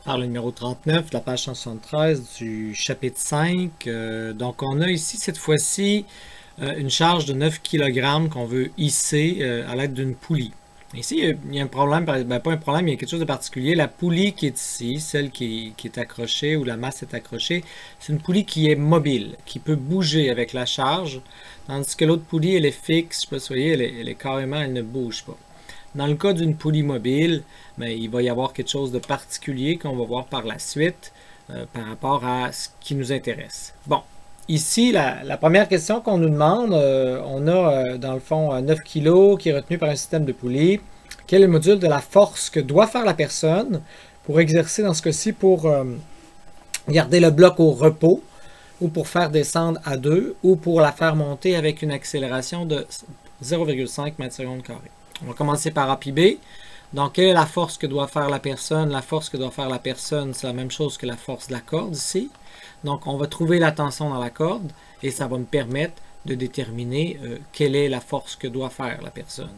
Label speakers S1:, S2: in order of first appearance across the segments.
S1: par le numéro 39 de la page 173 du chapitre 5. Donc on a ici cette fois-ci une charge de 9 kg qu'on veut hisser à l'aide d'une poulie. Ici, il y a un problème, pas un problème, il y a quelque chose de particulier. La poulie qui est ici, celle qui est accrochée, où la masse est accrochée, c'est une poulie qui est mobile, qui peut bouger avec la charge, tandis que l'autre poulie, elle est fixe, je sais pas si vous voyez, elle est carrément, elle ne bouge pas. Dans le cas d'une poulie mobile, il va y avoir quelque chose de particulier qu'on va voir par la suite par rapport à ce qui nous intéresse. Bon, ici, la première question qu'on nous demande, on a dans le fond 9 kg qui est retenu par un système de poulie. Quel est le module de la force que doit faire la personne pour exercer, dans ce cas-ci, pour garder le bloc au repos, ou pour faire descendre à 2, ou pour la faire monter avec une accélération de 0,5 m/s². On va commencer par A puis B. Donc, quelle est la force que doit faire la personne? La force que doit faire la personne, c'est la même chose que la force de la corde ici. Donc, on va trouver la tension dans la corde et ça va me permettre de déterminer quelle est la force que doit faire la personne,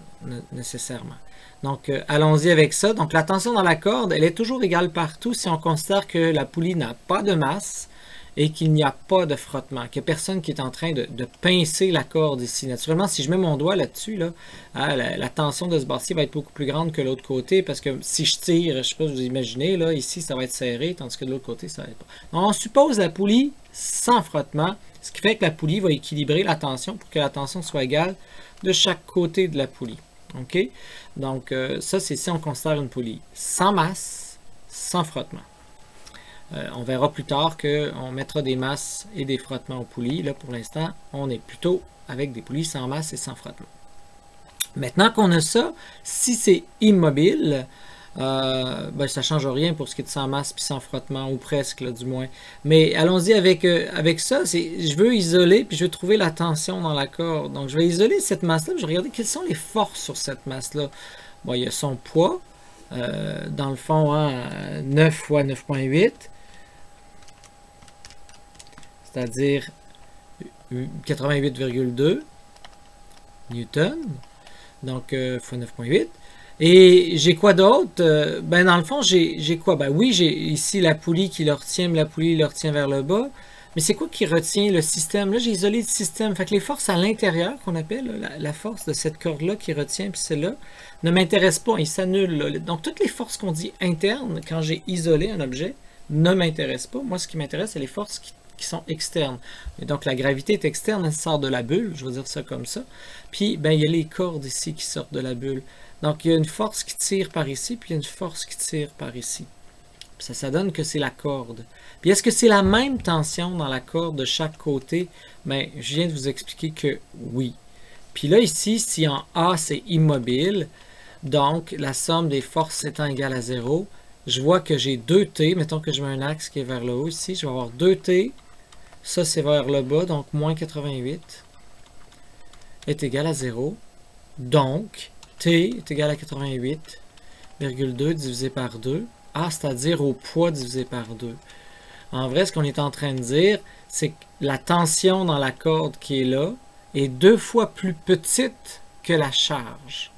S1: nécessairement. Donc, allons-y avec ça. Donc, la tension dans la corde, elle est toujours égale partout si on considère que la poulie n'a pas de masse et qu'il n'y a pas de frottement, qu'il n'y a personne qui est en train de pincer la corde ici. Naturellement, si je mets mon doigt là-dessus, la tension de ce bord-ci va être beaucoup plus grande que l'autre côté, parce que si je tire, je ne sais pas si vous imaginez, là, ici, ça va être serré, tandis que de l'autre côté, ça va être pas. Donc, on suppose la poulie sans frottement, ce qui fait que la poulie va équilibrer la tension pour que la tension soit égale de chaque côté de la poulie. OK? Donc, ça, c'est si on considère une poulie sans masse, sans frottement. On verra plus tard qu'on mettra des masses et des frottements aux poulies. Là, pour l'instant, on est plutôt avec des poulies sans masse et sans frottement. Maintenant qu'on a ça, si c'est immobile, ça ne change rien pour ce qui est de sans masse et sans frottement, ou presque, là, du moins. Mais allons-y avec ça. Je veux isoler, puis je veux trouver la tension dans la corde. Donc, je vais isoler cette masse-là, je vais regarder quelles sont les forces sur cette masse-là. Bon, il y a son poids, dans le fond, 9 fois 9,8. C'est-à-dire 88,2 newtons, donc fois 9,8. Et j'ai quoi d'autre? Dans le fond, j'ai quoi? Oui, j'ai ici la poulie qui le retient, mais la poulie le retient vers le bas. Mais c'est quoi qui retient le système? Là, j'ai isolé le système. Fait que les forces à l'intérieur, qu'on appelle, la force de cette corde-là qui retient, puis celle-là, ne m'intéressent pas, ils s'annulent. Donc, toutes les forces qu'on dit internes, quand j'ai isolé un objet, ne m'intéressent pas. Moi, ce qui m'intéresse, c'est les forces qui sont externes. Et donc, la gravité est externe, elle sort de la bulle, je vais dire ça comme ça. Puis, il y a les cordes ici qui sortent de la bulle. Donc, il y a une force qui tire par ici, puis il y a une force qui tire par ici. Puis ça donne que c'est la corde. Puis, est-ce que c'est la même tension dans la corde de chaque côté? Je viens de vous expliquer que oui. Puis là, ici, si en A, c'est immobile, donc la somme des forces étant égale à 0, je vois que j'ai 2T, mettons que je mets un axe qui est vers le haut ici, je vais avoir 2T, ça c'est vers le bas, donc moins 88 est égal à 0. Donc, T est égal à 88,2 divisé par 2, c'est-à-dire au poids divisé par 2. En vrai, ce qu'on est en train de dire, c'est que la tension dans la corde qui est là est 2 fois plus petite que la charge.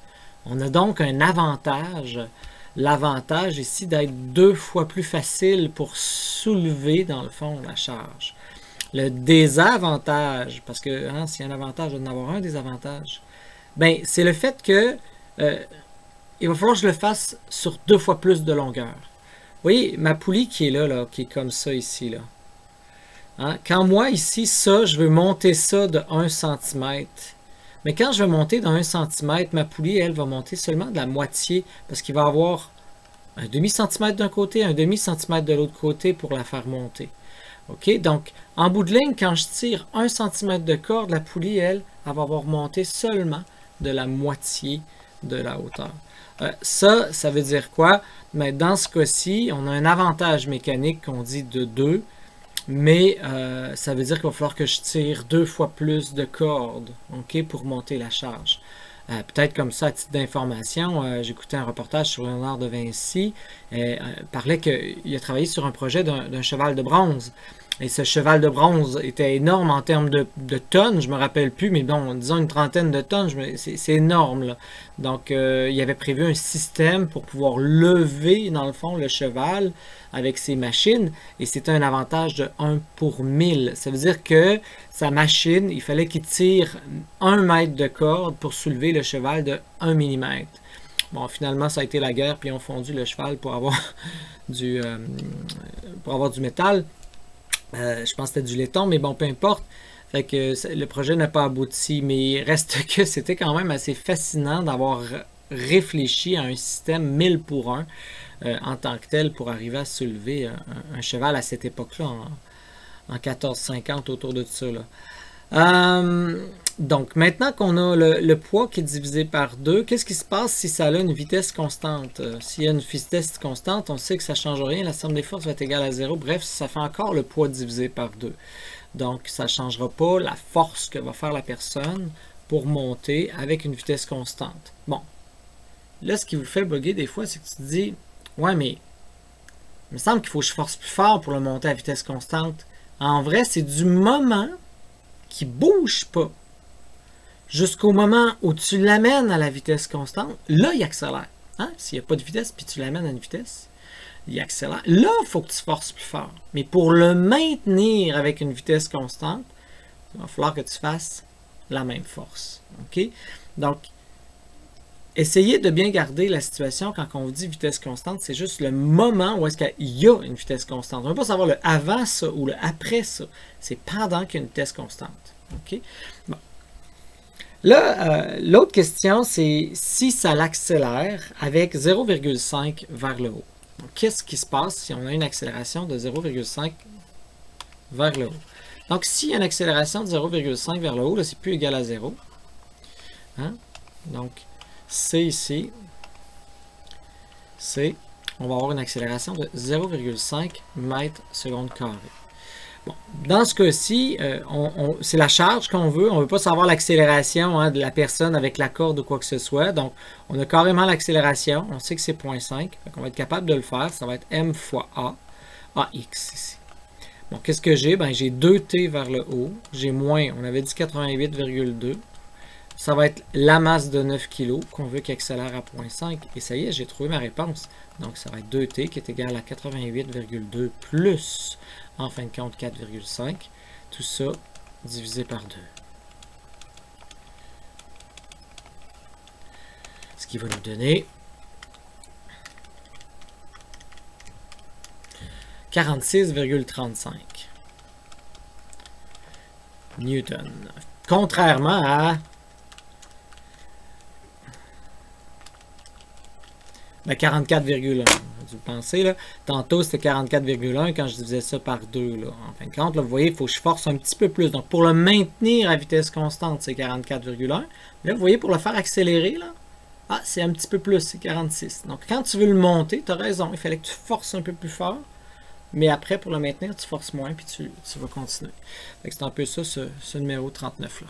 S1: On a donc un avantage. L'avantage ici d'être 2 fois plus facile pour soulever, dans le fond, la charge. Le désavantage, parce que s'il y a un avantage, il doit y en avoir un désavantage, c'est le fait que il va falloir que je le fasse sur 2 fois plus de longueur. Vous voyez, ma poulie qui est là, qui est comme ça ici, là. Quand moi, ici, ça, je veux monter ça de 1 cm. Mais quand je vais monter de 1 cm, ma poulie, elle, va monter seulement de la moitié, parce qu'il va y avoir un demi-centimètre d'un côté, un demi-centimètre de l'autre côté pour la faire monter. OK? Donc, en bout de ligne, quand je tire 1 cm de corde, la poulie, elle va avoir monté seulement de la moitié de la hauteur. Ça veut dire quoi? Mais dans ce cas-ci, on a un avantage mécanique qu'on dit de 2, mais ça veut dire qu'il va falloir que je tire 2 fois plus de cordes, OK, pour monter la charge. Peut-être comme ça, à titre d'information, j'écoutais un reportage sur Léonard de Vinci, parlait qu'il a travaillé sur un projet d'un cheval de bronze. Et ce cheval de bronze était énorme en termes de tonnes, je me rappelle plus, mais bon, disons une trentaine de tonnes, c'est énorme, là. Donc, il avait prévu un système pour pouvoir lever, dans le fond, le cheval avec ses machines, et c'était un avantage de 1 pour 1000. Ça veut dire que sa machine, il fallait qu'il tire 1 mètre de corde pour soulever le cheval de 1 mm. Bon, finalement, ça a été la guerre, puis ils ont fondu le cheval pour avoir du métal. Je pense que c'était du laiton, mais bon, peu importe. Fait que le projet n'a pas abouti, mais il reste que c'était quand même assez fascinant d'avoir réfléchi à un système 1000 pour 1 en tant que tel pour arriver à soulever un cheval à cette époque-là, en 1450, autour de ça, là. Donc, maintenant qu'on a le poids qui est divisé par 2, qu'est-ce qui se passe si ça a une vitesse constante? S'il y a une vitesse constante, on sait que ça ne change rien, la somme des forces va être égale à 0. Bref, ça fait encore le poids divisé par 2. Donc, ça ne changera pas la force que va faire la personne pour monter avec une vitesse constante. Bon, là, ce qui vous fait bugger des fois, c'est que tu te dis, ouais, mais il me semble qu'il faut que je force plus fort pour le monter à vitesse constante. En vrai, c'est du moment qui ne bouge pas jusqu'au moment où tu l'amènes à la vitesse constante, là, il accélère. Hein? S'il n'y a pas de vitesse, puis tu l'amènes à une vitesse, il accélère. Là, il faut que tu forces plus fort. Mais pour le maintenir avec une vitesse constante, il va falloir que tu fasses la même force. OK? Donc, essayez de bien garder la situation quand on vous dit vitesse constante. C'est juste le moment où est-ce qu'il y a une vitesse constante. On ne veut pas savoir le avant ça ou le après ça. C'est pendant qu'il y a une vitesse constante. OK? Bon. Là, l'autre question, c'est si ça l'accélère avec 0,5 vers le haut. Qu'est-ce qui se passe si on a une accélération de 0,5 vers le haut? Donc, s'il y a une accélération de 0,5 vers le haut, c'est plus égal à 0. Hein? Donc, C ici, C, on va avoir une accélération de 0,5 mètres seconde carré. Bon, dans ce cas-ci, c'est la charge qu'on veut. On ne veut pas savoir l'accélération de la personne avec la corde ou quoi que ce soit. Donc, on a carrément l'accélération. On sait que c'est 0,5. On va être capable de le faire. Ça va être M fois A, AX ici. Bon, qu'est-ce que j'ai? Ben, j'ai 2T vers le haut. J'ai moins, on avait dit 88,2. Ça va être la masse de 9 kg qu'on veut qu'il accélère à 0,5. Et ça y est, j'ai trouvé ma réponse. Donc, ça va être 2T qui est égal à 88,2 plus, en fin de compte, 4,5. Tout ça divisé par 2. Ce qui va nous donner 46,35 Newton. Contrairement à 44,1. Vous pensez, là. Tantôt, c'était 44,1 quand je divisais ça par 2. Là. En fin de compte, là, vous voyez, il faut que je force un petit peu plus. Donc, pour le maintenir à vitesse constante, c'est 44,1. Là, vous voyez, pour le faire accélérer, là, c'est un petit peu plus, c'est 46. Donc, quand tu veux le monter, tu as raison. Il fallait que tu forces un peu plus fort. Mais après, pour le maintenir, tu forces moins, puis tu vas continuer. C'est un peu ça, ce numéro 39-là.